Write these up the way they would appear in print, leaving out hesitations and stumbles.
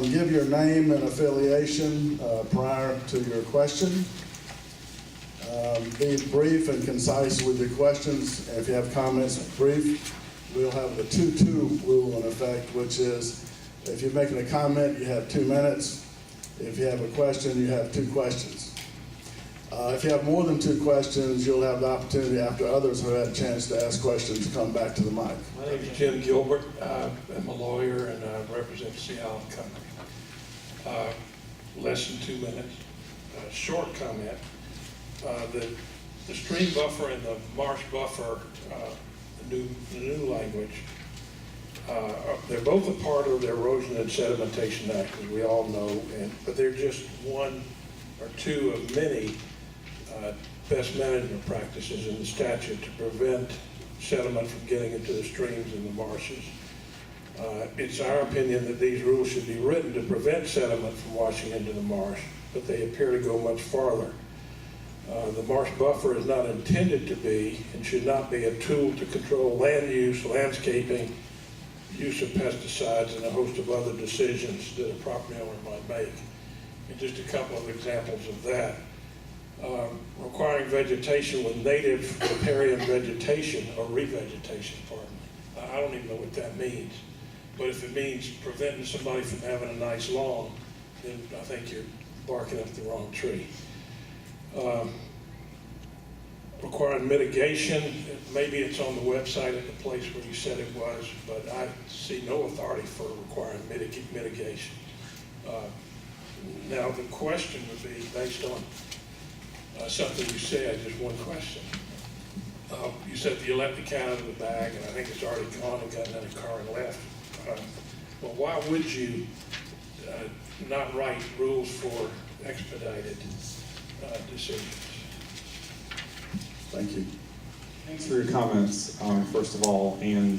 Give your name and affiliation prior to your question. Be brief and concise with your questions. If you have comments, brief. We'll have the 2-2 rule in effect, which is if you're making a comment, you have 2 minutes. If you have a question, you have 2 questions. If you have more than 2 questions, you'll have the opportunity after others have had a chance to ask questions to come back to the mic. My name is Jim Gilbert. I'm a lawyer and I represent the Seattle company. Less than 2 minutes. Short comment. The stream buffer and the marsh buffer, the new language, they're both a part of the Erosion and Sedimentation Act, as we all know, but they're just one or two of many best management practices in the statute to prevent sediment from getting into the streams and the marshes. It's our opinion that these rules should be written to prevent sediment from washing into the marsh, but they appear to go much farther. The marsh buffer is not intended to be and should not be a tool to control land use, landscaping, use of pesticides, and a host of other decisions that a property owner might make. And just a couple of examples of that. Requiring vegetation with native riparian vegetation or revegetation, pardon me. I don't even know what that means. But if it means preventing somebody from having a nice lawn, then I think you're barking up the wrong tree. Requiring mitigation, maybe it's on the website at the place where you said it was, but I see no authority for requiring mitigation. Now the question would be based on something you said, just one question. You said you let the cat out of the bag, and I think it's already gone and gotten in a car and left. Well, why would you not write rules for expedited decisions? Thank you. Thanks for your comments, first of all, and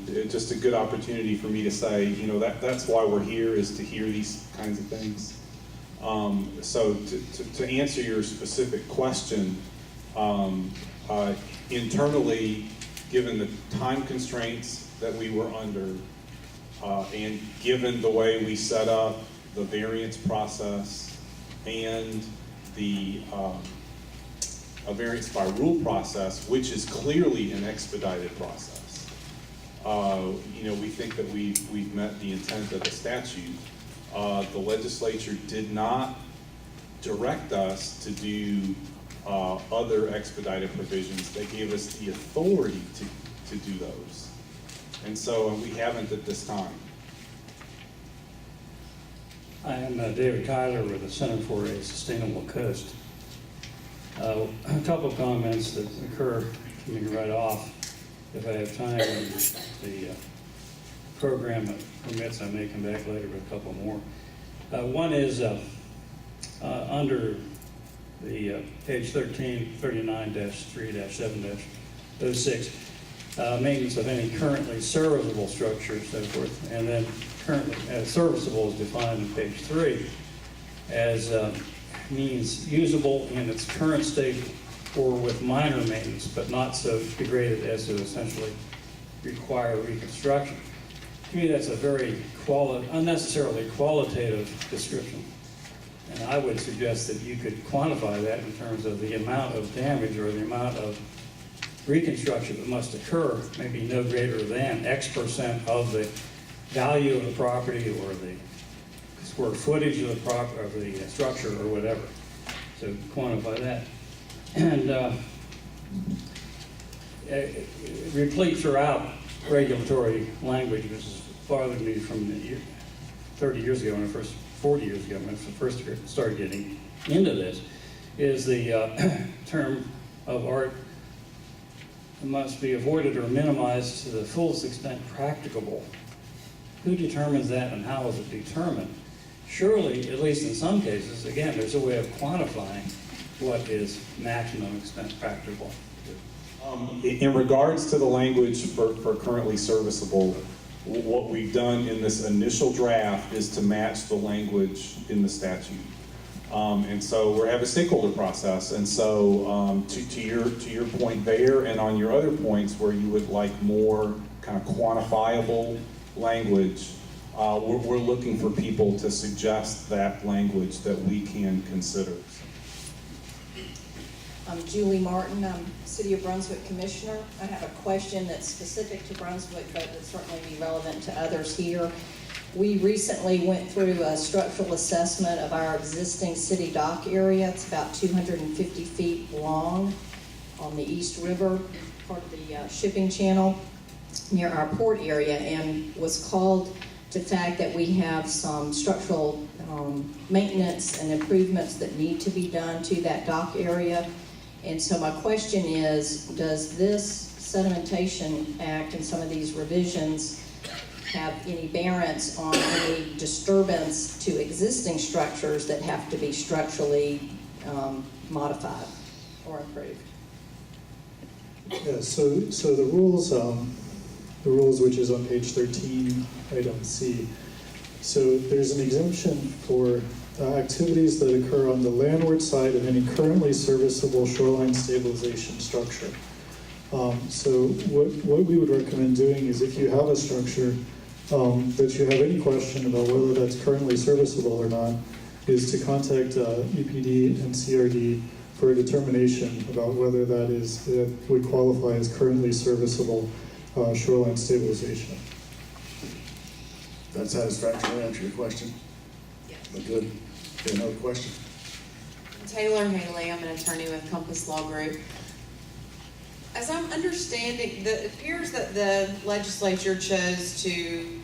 it's just a good opportunity for me to say, you know, that's why we're here, is to hear these kinds of things. So to answer your specific question, internally, given the time constraints that we were under, and given the way we set up the variance process and the a variance by rule process, which is clearly an expedited process. You know, we think that we've met the intent of the statute. The legislature did not direct us to do other expedited provisions. They gave us the authority to do those. And so we haven't at this time. I am David Tyler with the Center for a Sustainable Coast. A couple of comments that occur to me right off. If I have time and the program permits, I may come back later with a couple more. One is under the page 1339-3-7-06, maintenance of any currently serviceable structure, so forth, and then currently serviceable is defined in page 3 as means usable in its current state or with minor maintenance, but not so degraded as to essentially require reconstruction. To me, that's a very unnecessarily qualitative description. And I would suggest that you could quantify that in terms of the amount of damage or the amount of reconstruction that must occur, maybe no greater than X% of the value of the property or the square footage of the structure or whatever. So quantify that. And replete throughout regulatory language, which has bothered me from 30 years ago, 40 years ago, when I first started getting into this, is the term of art must be avoided or minimized to the fullest extent practicable. Who determines that and how is it determined? Surely, at least in some cases, again, there's a way of quantifying what is maximum extent practicable. In regards to the language for currently serviceable, what we've done in this initial draft is to match the language in the statute. And so we have a stakeholder process. And so to your point there, and on your other points where you would like more kind of quantifiable language, we're looking for people to suggest that language that we can consider. I'm Julie Martin. I'm City of Brunswick Commissioner. I have a question that's specific to Brunswick, but would certainly be relevant to others here. We recently went through a structural assessment of our existing city dock area. It's about 250 feet long on the East River, part of the shipping channel near our port area, and was called to the fact that we have some structural maintenance and improvements that need to be done to that dock area. And so my question is, does this Sedimentation Act and some of these revisions have any bearance on any disturbance to existing structures that have to be structurally modified or improved? Yeah, so the rules which is on page 13, item C. So there's an exemption for activities that occur on the landward side of any currently serviceable shoreline stabilization structure. So what we would recommend doing is, if you have a structure that you have any question about whether that's currently serviceable or not, is to contact EPD and CRD for a determination about whether that would qualify as currently serviceable shoreline stabilization. That satisfactorily answer your question? Yes. Good. Okay, another question? Taylor Haley, I'm an attorney with Compass Law Group. As I'm understanding, it appears that the legislature chose to,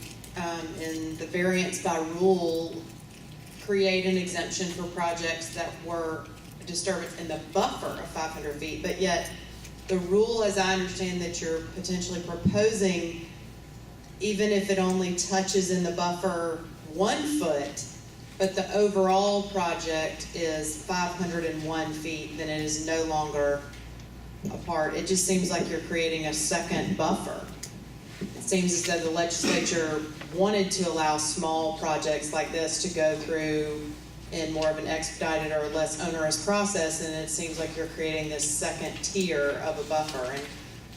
in the variance by rule, create an exemption for projects that were a disturbance in the buffer of 500 feet, but yet the rule, as I understand that you're potentially proposing, even if it only touches in the buffer 1 foot, but the overall project is 501 feet, then it is no longer apart. It just seems like you're creating a second buffer. It seems as though the legislature wanted to allow small projects like this to go through in more of an expedited or less onerous process, and it seems like you're creating this second tier of a buffer. And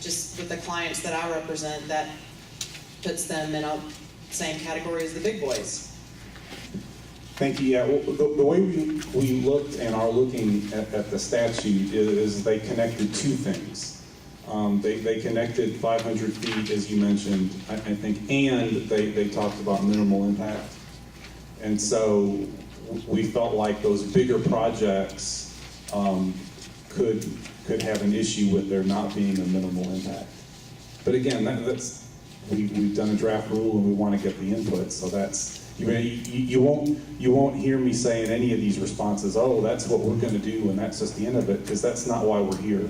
just with the clients that I represent, that puts them in a same category as the big boys. Thank you. Yeah, well, the way we looked and are looking at the statute is they connected two things. They connected 500 feet, as you mentioned, I think, and they talked about minimal impact. And so we felt like those bigger projects could have an issue with there not being a minimal impact. But again, we've done a draft rule and we want to get the input, so that's, you won't hear me say in any of these responses, oh, that's what we're going to do and that's just the end of it, because that's not why we're here.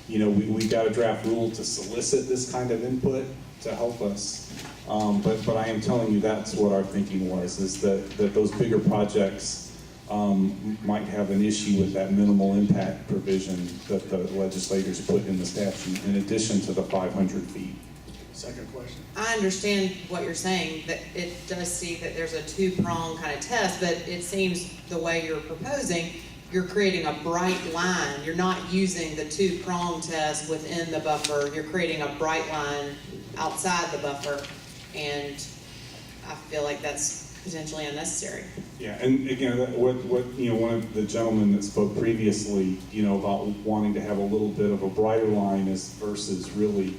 You know, we got a draft rule to solicit this kind of input to help us, but I am telling you that's what our thinking was, is that those bigger projects might have an issue with that minimal impact provision that the legislators put in the statute, in addition to the 500 feet. Second question. I understand what you're saying, that it does see that there's a two-prong kind of test, but it seems the way you're proposing, you're creating a bright line. You're not using the two-prong test within the buffer. You're creating a bright line outside the buffer, and I feel like that's potentially unnecessary. Yeah, and again, what one of the gentlemen that spoke previously, about wanting to have a little bit of a brighter line versus really,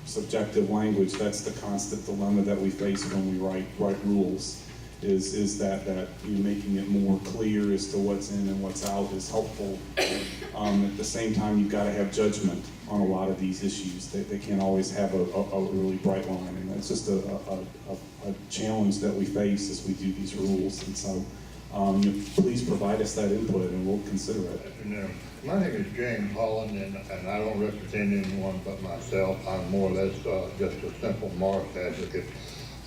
subjective language. That's the constant dilemma that we face when we write rules. Is that making it more clear as to what's in and what's out is helpful. At the same time, you've got to have judgment on a lot of these issues. They can't always have a really bright line, and that's just a challenge that we face as we do these rules. And so, please provide us that input, and we'll consider it. My name is James Holland, and I don't represent anyone but myself. I'm more or less just a simple Marsh advocate.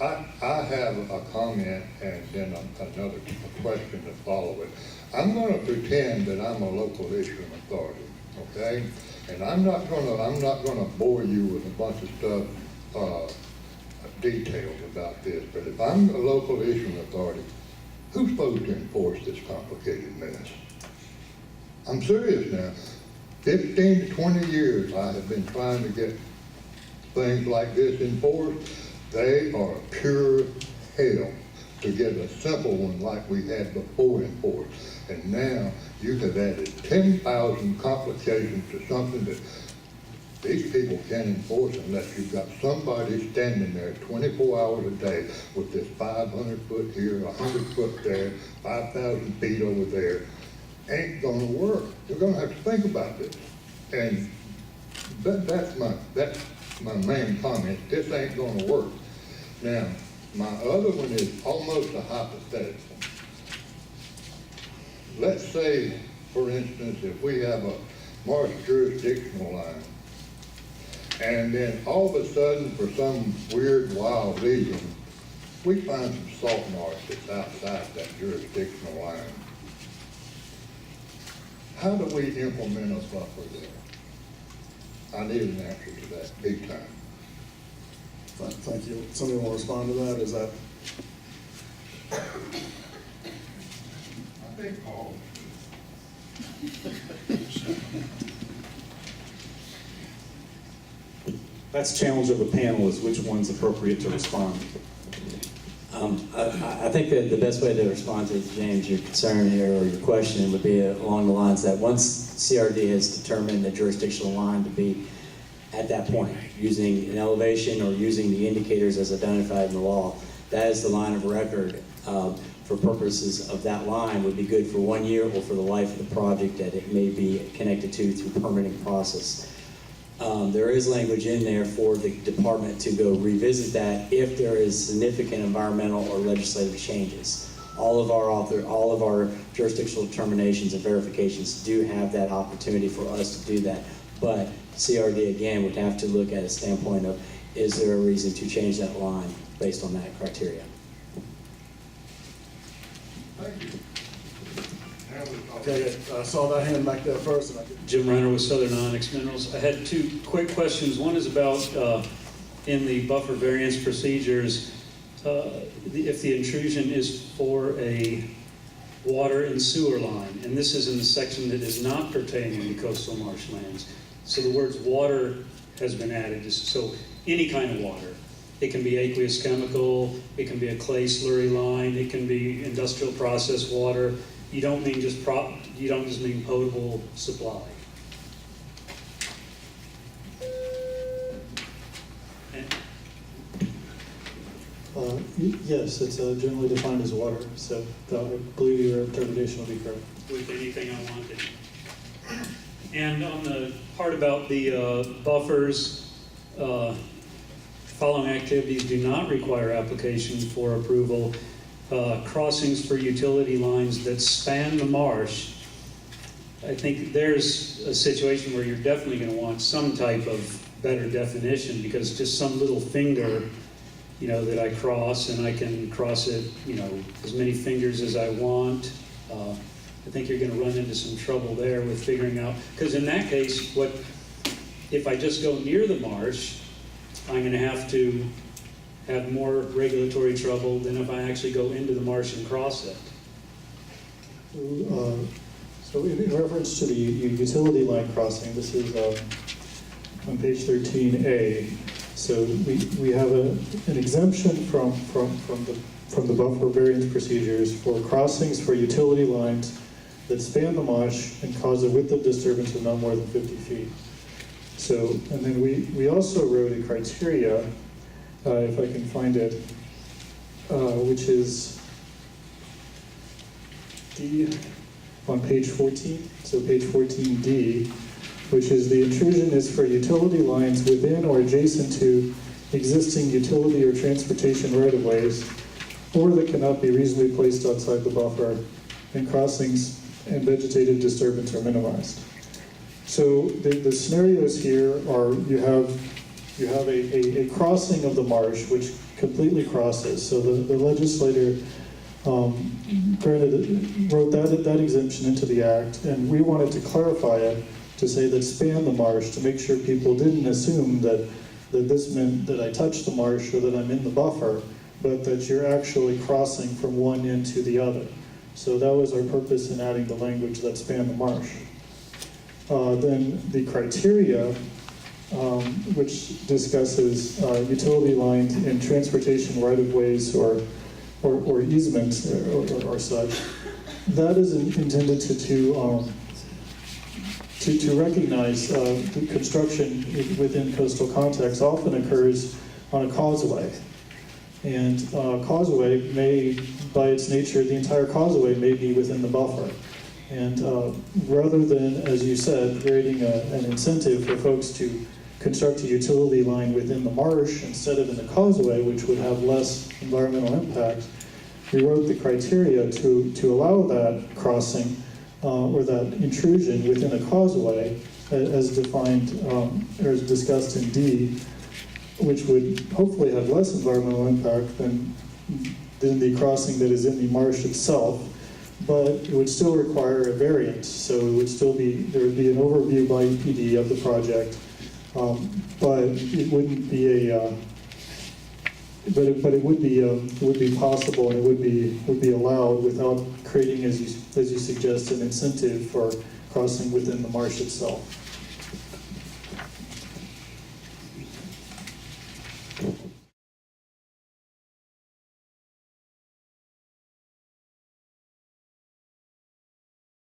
I have a comment and then another question to follow it. I'm going to pretend that I'm a local issuing authority, okay? And I'm not going to bore you with a bunch of stuff, details about this. But if I'm a local issuing authority, who's supposed to enforce this complicated mess? I'm serious now. 15 to 20 years I have been trying to get things like this enforced. They are pure hell to get a simple one like we had before enforced. And now you have added 10,000 complications to something that these people can't enforce unless you've got somebody standing there 24 hours a day with this 500 foot here, 100 foot there, 5,000 feet over there. Ain't gonna work. You're gonna have to think about this. And that's my main comment. This ain't gonna work. Now, my other one is almost a hypothetical. Let's say, for instance, if we have a marsh jurisdictional line, and then all of a sudden, for some weird, wild reason, we find some salt marsh that's outside that jurisdictional line. How do we implement a buffer there? I need an answer to that, big time. Thank you. Somebody want to respond to that? Is that? I think Paul. That's the challenge of the panel, is which one's appropriate to respond. I think that the best way to respond to James, your concern here or your question would be along the lines that once CRD has determined the jurisdictional line to be at that point, using an elevation or using the indicators as identified in the law, that is the line of record for purposes of that line would be good for 1 year or for the life of the project that it may be connected to through permitting process. There is language in there for the department to go revisit that if there is significant environmental or legislative changes. All of our jurisdictional determinations and verifications do have that opportunity for us to do that. But CRD again would have to look at a standpoint of, is there a reason to change that line based on that criteria? Thank you. Okay, I saw that hand back there first. Jim Renner with Southern Onyx Minerals. I had two quick questions. One is about in the buffer variance procedures, if the intrusion is for a water and sewer line, and this is in the section that is not pertaining to coastal marshlands. So the words water has been added, so any kind of water. It can be aqueous chemical, it can be a clay slurry line, it can be industrial process water. You don't mean just mean potable supply. Yes, it's generally defined as water, so I believe your interpretation will be correct. With anything I wanted. And on the part about the buffers, following activities do not require application for approval. Crossings for utility lines that span the marsh. I think there's a situation where you're definitely going to want some type of better definition, because just some little finger, that I cross, and I can cross it, as many fingers as I want. I think you're going to run into some trouble there with figuring out, because in that case, if I just go near the marsh, I'm going to have more regulatory trouble than if I actually go into the marsh and cross it. So in reference to the utility line crossing, this is on page 13A. So we have an exemption from the buffer variance procedures for crossings for utility lines that span the marsh and cause a width of disturbance of not more than 50 feet. So, and then we also wrote a criteria, if I can find it, which is D on page 14, so page 14D, which is the intrusion is for utility lines within or adjacent to existing utility or transportation right-of-ways, or that cannot be reasonably placed outside the buffer, and crossings and vegetative disturbance are minimized. So the scenarios here are you have a crossing of the marsh which completely crosses. So the legislator wrote that exemption into the act, and we wanted to clarify it to say that span the marsh, to make sure people didn't assume that this meant that I touched the marsh or that I'm in the buffer, but that you're actually crossing from one end to the other. So that was our purpose in adding the language that span the marsh. Then the criteria, which discusses utility lines and transportation right-of-ways or or easement or such. That is intended to recognize the construction within coastal context often occurs on a causeway. And causeway may, by its nature, the entire causeway may be within the buffer. And rather than, as you said, creating an incentive for folks to construct a utility line within the marsh instead of in the causeway, which would have less environmental impact, we wrote the criteria to allow that crossing or that intrusion within a causeway as defined or as discussed in D, which would hopefully have less environmental impact than the crossing that is in the marsh itself, but it would still require a variance. So it would still be, there would be an overview by EPD of the project, but it wouldn't be a, but it would be possible and it would be allowed without creating, as you suggest, an incentive for crossing within the marsh itself.